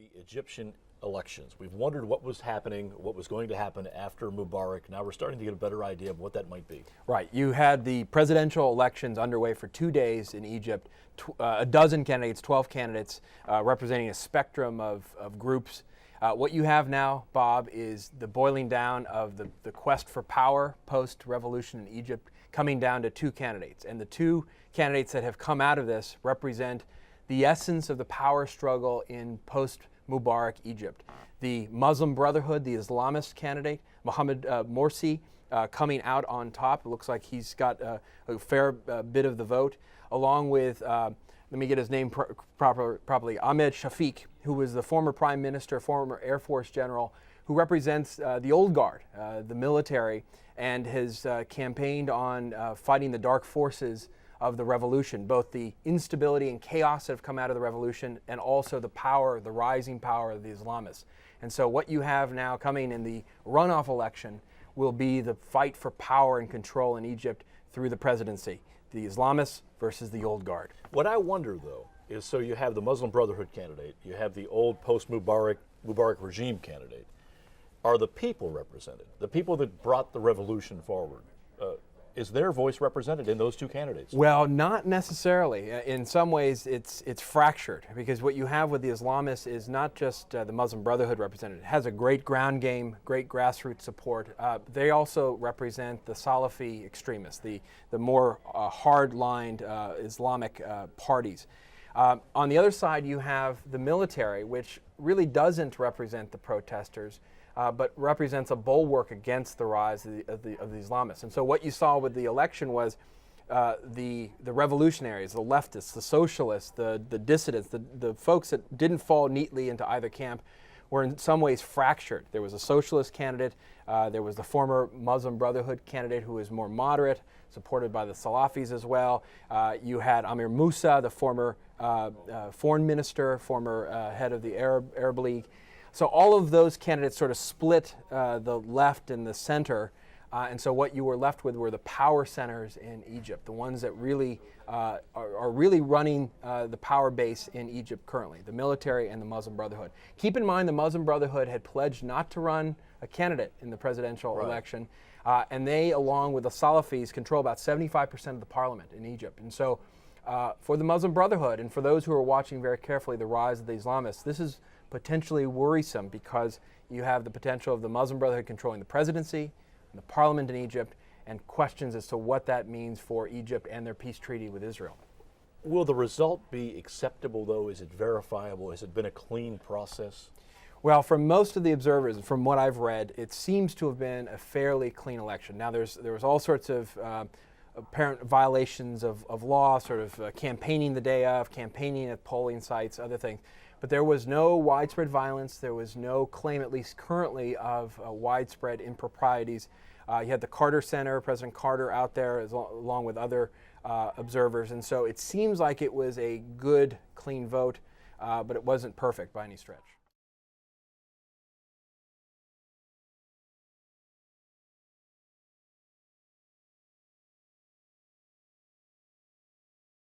the Egyptian elections. We've wondered what was happening, what was going to happen after Mubarak. Now we're starting to get a better idea of what that might be. Right. You had the presidential elections underway for 2 days in Egypt. A dozen candidates, 12 candidates, representing a spectrum of groups. What you have now, Bob, is the boiling down of the quest for power post-revolution in Egypt coming down to 2 candidates. And the 2 candidates that have come out of this represent the essence of the power struggle in post-Mubarak Egypt. The Muslim Brotherhood, the Islamist candidate, Mohammed Morsi, coming out on top. It looks like he's got a fair bit of the vote, along with, let me get his name properly, Ahmed Shafiq, who was the former prime minister, former Air Force general, who represents the old guard, the military, and has campaigned on fighting the dark forces of the revolution, both the instability and chaos that have come out of the revolution and also the power, the rising power of the Islamists. And so what you have now coming in the runoff election will be the fight for power and control in Egypt through the presidency, the Islamists versus the old guard. What I wonder, though, is so you have the Muslim Brotherhood candidate, you have the old post-Mubarak regime candidate. Are the people represented? The people that brought the revolution forward? Is their voice represented in those 2 candidates? Well, not necessarily. In some ways, it's fractured, because what you have with the Islamists is not just the Muslim Brotherhood represented. It has a great ground game, great grassroots support. They also represent the Salafi extremists, the more hard-lined Islamic parties. On the other side, you have the military, which really doesn't represent the protesters, but represents a bulwark against the rise of the Islamists. And so what you saw with the election was the revolutionaries, the leftists, the socialists, the dissidents, the folks that didn't fall neatly into either camp were in some ways fractured. There was a socialist candidate, there was the former Muslim Brotherhood candidate who was more moderate, supported by the Salafis as well. You had Amir Musa, the former foreign minister, former head of the Arab League. So all of those candidates sort of split the left and the center, and so what you were left with were the power centers in Egypt, the ones that really are really running the power base in Egypt currently, the military and the Muslim Brotherhood. Keep in mind the Muslim Brotherhood had pledged not to run a candidate in the presidential election, and they, along with the Salafis, control about 75% of the parliament in Egypt. And so for the Muslim Brotherhood, and for those who are watching very carefully the rise of the Islamists, this is potentially worrisome, because you have the potential of the Muslim Brotherhood controlling the presidency and the parliament in Egypt, and questions as to what that means for Egypt and their peace treaty with Israel. Will the result be acceptable, though? Is it verifiable? Has it been a clean process? Well, from most of the observers, from what I've read, it seems to have been a fairly clean election. Now, there was all sorts of apparent violations of law, sort of campaigning the day of, campaigning at polling sites, other things. But there was no widespread violence. There was no claim, at least currently, of widespread improprieties. You had the Carter Center, President Carter out there, along with other observers. And so it seems like it was a good, clean vote, but it wasn't perfect by any stretch.